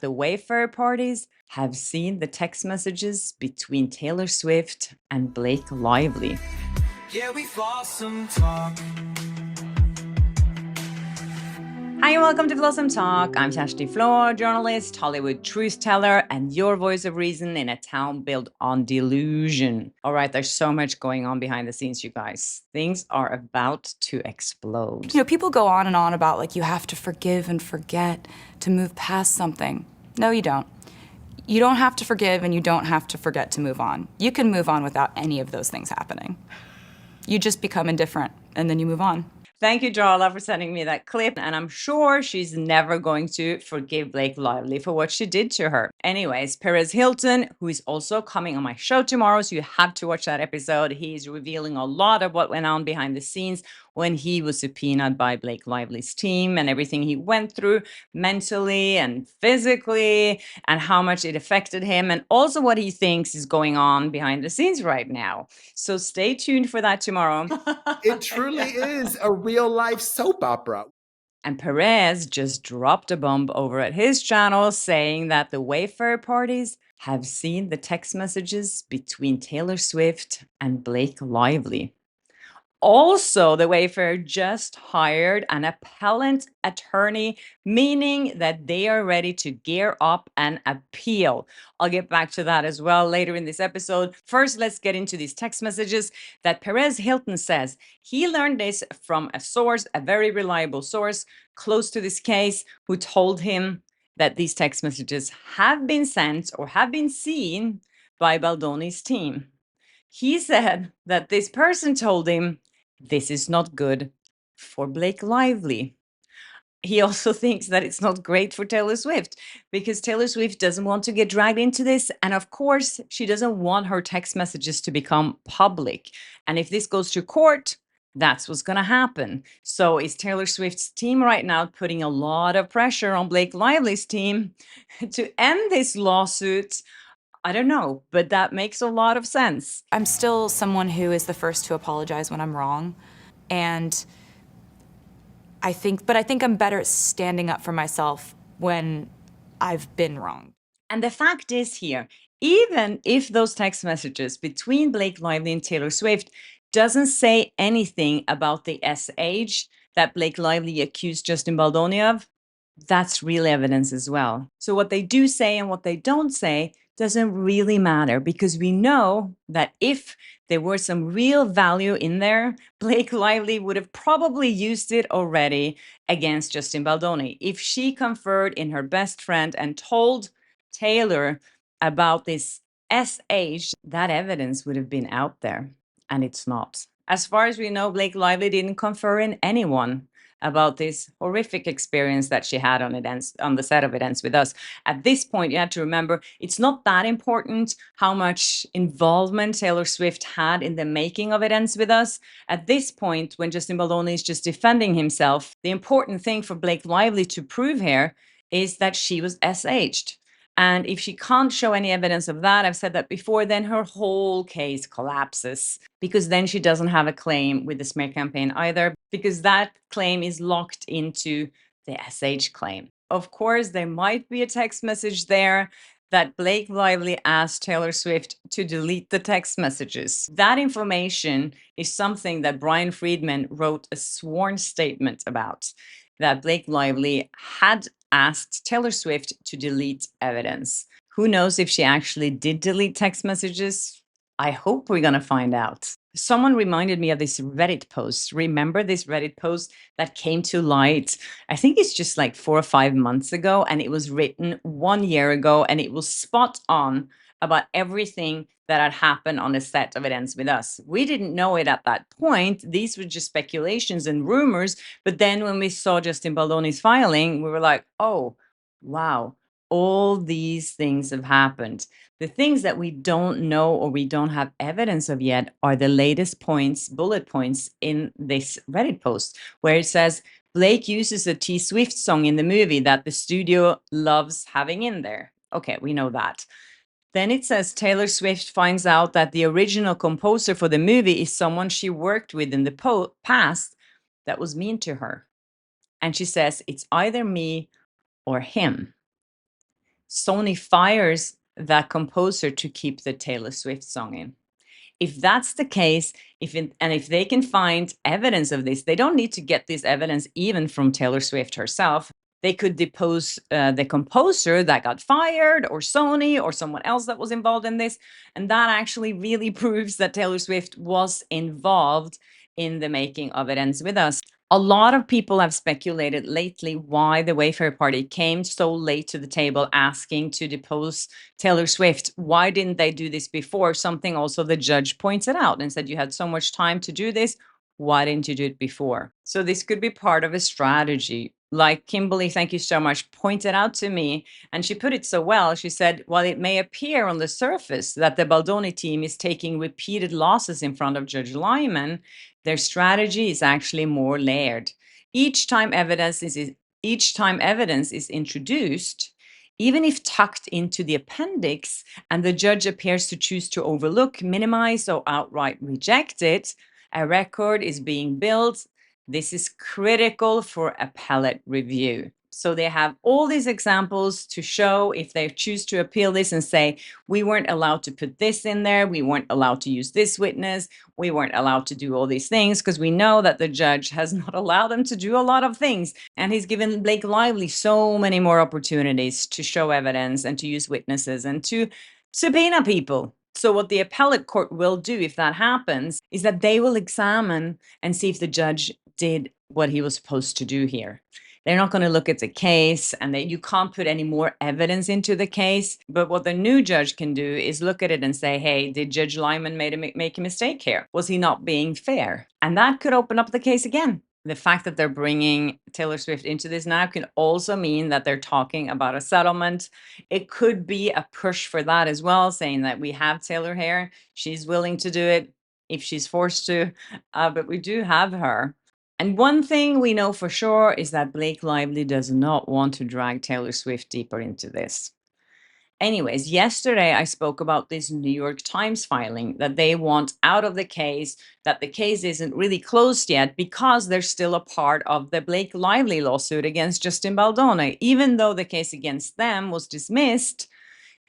The Wayfarer parties have seen the text messages between Taylor Swift and Blake Lively. Yeah, we've lost some talk. Hi, and welcome to Blossom Talk. I'm Shashti Floor, journalist, Hollywood truth teller, and your voice of reason in a town built on delusion. All right, there's so much going on behind the scenes, you guys. Things are about to explode. You know, people go on and on about like you have to forgive and forget to move past something. No, you don't. You don't have to forgive and you don't have to forget to move on. You can move on without any of those things happening. You just become indifferent and then you move on. Thank you, Darla, for sending me that clip. And I'm sure she's never going to forgive Blake Lively for what she did to her. Anyways, Perez Hilton, who is also coming on my show tomorrow, so you have to watch that episode. He's revealing a lot of what went on behind the scenes when he was subpoenaed by Blake Lively's team and everything he went through mentally and physically and how much it affected him and also what he thinks is going on behind the scenes right now. So stay tuned for that tomorrow. It truly is a real life soap opera. And Perez just dropped a bomb over at his channel saying that the Wayfarer parties have seen the text messages between Taylor Swift and Blake Lively. Also, the Wayfarer just hired an appellant attorney, meaning that they are ready to gear up and appeal. I'll get back to that as well later in this episode. First, let's get into these text messages that Perez Hilton says he learned this from a source, a very reliable source close to this case, who told him that these text messages have been sent or have been seen by Baldoni's team. He said that this person told him, this is not good for Blake Lively. He also thinks that it's not great for Taylor Swift because Taylor Swift doesn't want to get dragged into this. And of course, she doesn't want her text messages to become public. And if this goes to court, that's what's going to happen. So is Taylor Swift's team right now putting a lot of pressure on Blake Lively's team to end this lawsuit? I don't know, but that makes a lot of sense. I'm still someone who is the first to apologize when I'm wrong. And I think I'm better at standing up for myself when I've been wrong. And the fact is here, even if those text messages between Blake Lively and Taylor Swift doesn't say anything about the SH that Blake Lively accused Justin Baldoni of, that's real evidence as well. So what they do say and what they don't say doesn't really matter because we know that if there were some real value in there, Blake Lively would have probably used it already against Justin Baldoni. If she conferred in her best friend and told Taylor about this SH, that evidence would have been out there, and it's not. As far as we know, Blake Lively didn't confer in anyone about this horrific experience that she had on the set of It Ends With Us. At this point, you have to remember, it's not that important how much involvement Taylor Swift had in the making of It Ends With Us. At this point, when Justin Baldoni is just defending himself, the important thing for Blake Lively to prove here is that she was SH'd. And if she can't show any evidence of that, I've said that before, then her whole case collapses because then she doesn't have a claim with the smear campaign either, because that claim is locked into the SH claim. Of course, there might be a text message there that Blake Lively asked Taylor Swift to delete the text messages. That information is something that Brian Friedman wrote a sworn statement about, that Blake Lively had asked Taylor Swift to delete evidence. Who knows if she actually did delete text messages? I hope we're going to find out. Someone reminded me of this Reddit post. Remember this Reddit post that came to light? I think it's just like 4 or 5 months ago, and it was written 1 year ago, and it was spot on about everything that had happened on the set of It Ends With Us. We didn't know it at that point. These were just speculations and rumors. But then when we saw Justin Baldoni's filing, we were like, oh, wow, all these things have happened. The things that we don't know or we don't have evidence of yet are the latest points, bullet points in this Reddit post, where it says, Blake uses a T Swift song in the movie that the studio loves having in there. Okay, we know that. Then it says Taylor Swift finds out that the original composer for the movie is someone she worked with in the past that was mean to her. And she says, it's either me or him. Sony fires that composer to keep the Taylor Swift song in. If that's the case, if they can find evidence of this, they don't need to get this evidence even from Taylor Swift herself. They could depose the composer that got fired, or Sony, or someone else that was involved in this. And that actually really proves that Taylor Swift was involved in the making of It Ends With Us. A lot of people have speculated lately why the Wayfarer party came so late to the table asking to depose Taylor Swift. Why didn't they do this before? Something also the judge pointed out and said, you had so much time to do this. Why didn't you do it before? So this could be part of a strategy. Like Kimberly, thank you so much, pointed out to me, and she put it so well. She said, while it may appear on the surface that the Baldoni team is taking repeated losses in front of Judge Lyman, their strategy is actually more layered. Each time evidence is introduced, even if tucked into the appendix, and the judge appears to choose to overlook, minimize, or outright reject it, a record is being built. This is critical for appellate review. So they have all these examples to show if they choose to appeal this and say, we weren't allowed to put this in there, we weren't allowed to use this witness, we weren't allowed to do all these things, because we know that the judge has not allowed them to do a lot of things. And he's given Blake Lively so many more opportunities to show evidence and to use witnesses and to subpoena people. So what the appellate court will do if that happens is that they will examine and see if the judge did what he was supposed to do here. They're not going to look at the case, and you can't put any more evidence into the case. But what the new judge can do is look at it and say, hey, did Judge Lyman make a mistake here? Was he not being fair? And that could open up the case again. The fact that they're bringing Taylor Swift into this now can also mean that they're talking about a settlement. It could be a push for that as well, saying that we have Taylor here. She's willing to do it if she's forced to, but we do have her. And one thing we know for sure is that Blake Lively does not want to drag Taylor Swift deeper into this. Anyways, yesterday I spoke about this New York Times filing that they want out of the case, that the case isn't really closed yet because they're still a part of the Blake Lively lawsuit against Justin Baldoni. Even though the case against them was dismissed,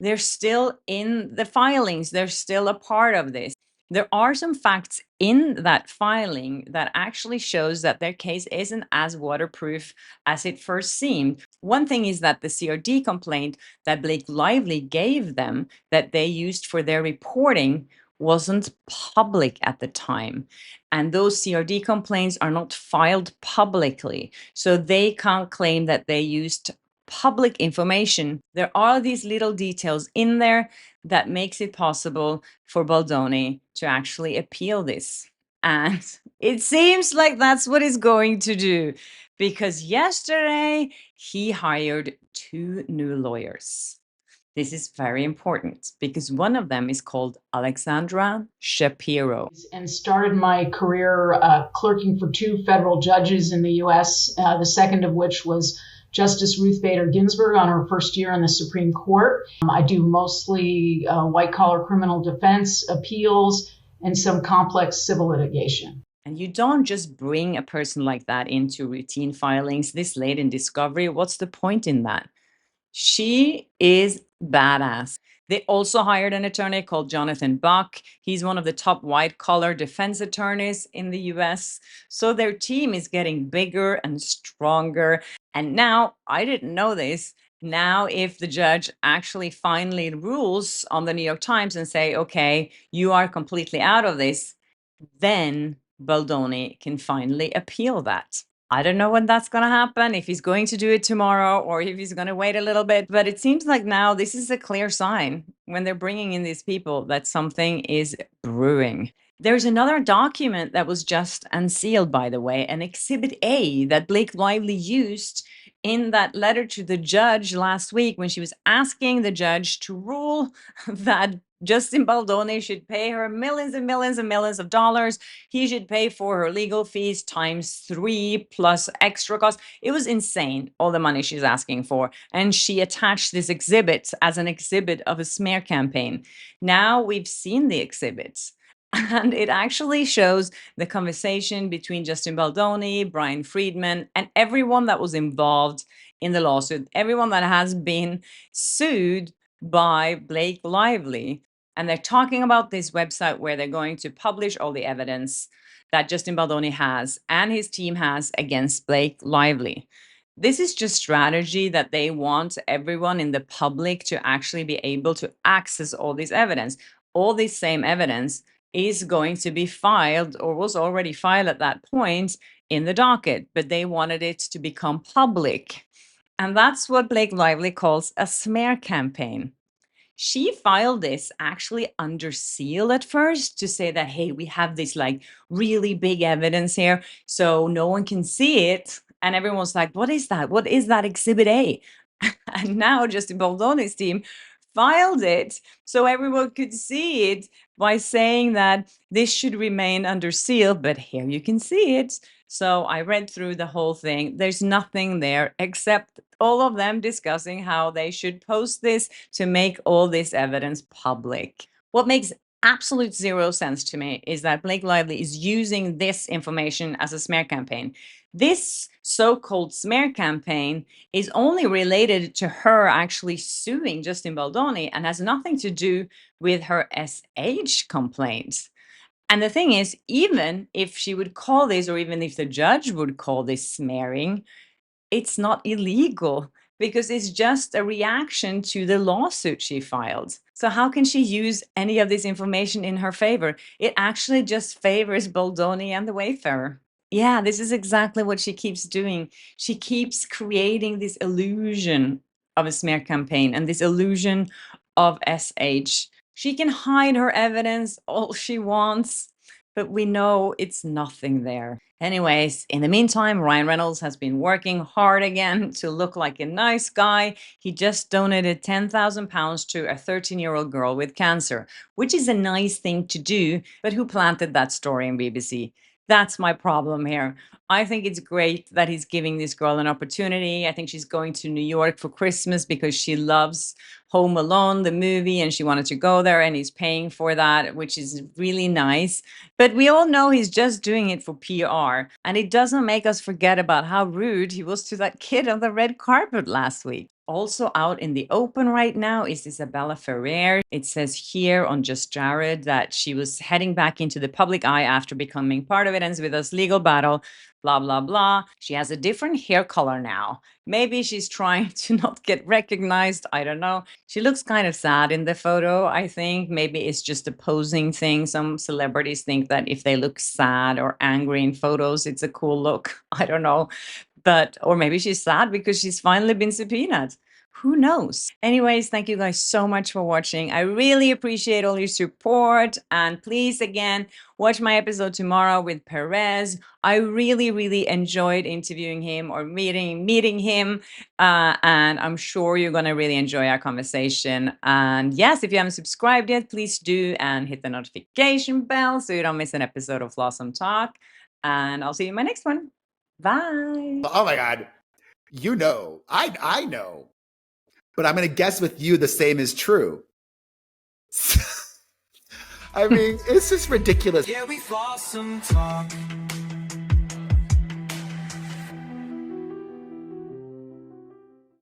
they're still in the filings. They're still a part of this. There are some facts in that filing that actually shows that their case isn't as waterproof as it first seemed. One thing is that the CRD complaint that Blake Lively gave them that they used for their reporting wasn't public at the time. And those CRD complaints are not filed publicly. So they can't claim that they used public information. There are these little details in there that makes it possible for Baldoni to actually appeal this. And it seems like that's what he's going to do, because yesterday he hired 2 new lawyers. This is very important because one of them is called Alexandra Shapiro. And started my career clerking for 2 federal judges in the U.S., the second of which was Justice Ruth Bader Ginsburg on her first year in the Supreme Court. I do mostly white-collar criminal defense, appeals, and some complex civil litigation. And you don't just bring a person like that into routine filings this late in discovery. What's the point in that? She is badass. They also hired an attorney called Jonathan Buck. He's one of the top white-collar defense attorneys in the US. So their team is getting bigger and stronger. And now, I didn't know this, now if the judge actually finally rules on the New York Times and say, okay, you are completely out of this, then Baldoni can finally appeal that. I don't know when that's going to happen, if he's going to do it tomorrow or if he's going to wait a little bit. But it seems like now this is a clear sign when they're bringing in these people that something is brewing. There's another document that was just unsealed, by the way, an Exhibit A that Blake Lively used in that letter to the judge last week when she was asking the judge to rule that Justin Baldoni should pay her millions and millions and millions of dollars. He should pay for her legal fees ×3 plus extra costs. It was insane, all the money she's asking for. And she attached this exhibit as an exhibit of a smear campaign. Now we've seen the exhibits. And it actually shows the conversation between Justin Baldoni, Brian Friedman, and everyone that was involved in the lawsuit, everyone that has been sued by Blake Lively. And they're talking about this website where they're going to publish all the evidence that Justin Baldoni has and his team has against Blake Lively. This is just strategy that they want everyone in the public to actually be able to access all this evidence. All this same evidence is going to be filed or was already filed at that point in the docket, but they wanted it to become public. And that's what Blake Lively calls a smear campaign. She filed this actually under seal at first to say that, hey, we have this like really big evidence here, so no one can see it. And everyone's like, what is that? What is that Exhibit A? And now Justin Baldoni's team filed it so everyone could see it by saying that this should remain under seal, but here you can see it. So I read through the whole thing. There's nothing there except all of them discussing how they should post this to make all this evidence public. What makes absolute zero sense to me is that Blake Lively is using this information as a smear campaign. This so-called smear campaign is only related to her actually suing Justin Baldoni and has nothing to do with her SH complaint. And the thing is, even if she would call this, or even if the judge would call this smearing, it's not illegal because it's just a reaction to the lawsuit she filed. So how can she use any of this information in her favor? It actually just favors Baldoni and the Wayfarer. Yeah, this is exactly what she keeps doing. She keeps creating this illusion of a smear campaign and this illusion of SH. She can hide her evidence all she wants, but we know it's nothing there. Anyways, in the meantime, Ryan Reynolds has been working hard again to look like a nice guy. He just donated £10,000 to a 13-year-old girl with cancer, which is a nice thing to do, but who planted that story in BBC? That's my problem here. I think it's great that he's giving this girl an opportunity. I think she's going to New York for Christmas because she loves Home Alone, the movie, and she wanted to go there, and he's paying for that, which is really nice. But we all know he's just doing it for PR, and it doesn't make us forget about how rude he was to that kid on the red carpet last week. Also out in the open right now is Isabella Ferrer. It says here on Just Jared that she was heading back into the public eye after becoming part of it ends with us legal battle, blah, blah, blah. She has a different hair color now. Maybe she's trying to not get recognized. I don't know. She looks kind of sad in the photo, I think. Maybe it's just a posing thing. Some celebrities think that if they look sad or angry in photos, it's a cool look. I don't know. But, or maybe she's sad because she's finally been subpoenaed. Who knows? Anyways, thank you guys so much for watching. I really appreciate all your support. And please, again, watch my episode tomorrow with Perez. I really, really enjoyed interviewing him or meeting him. And I'm sure you're going to really enjoy our conversation. And yes, if you haven't subscribed yet, please do and hit the notification bell so you don't miss an episode of Flawsome Talk. And I'll see you in my next one. Bye. Oh my God. You know, I know, but I'm going to guess with you the same is true. I mean, it's just ridiculous. Yeah, we Flawsome Talk.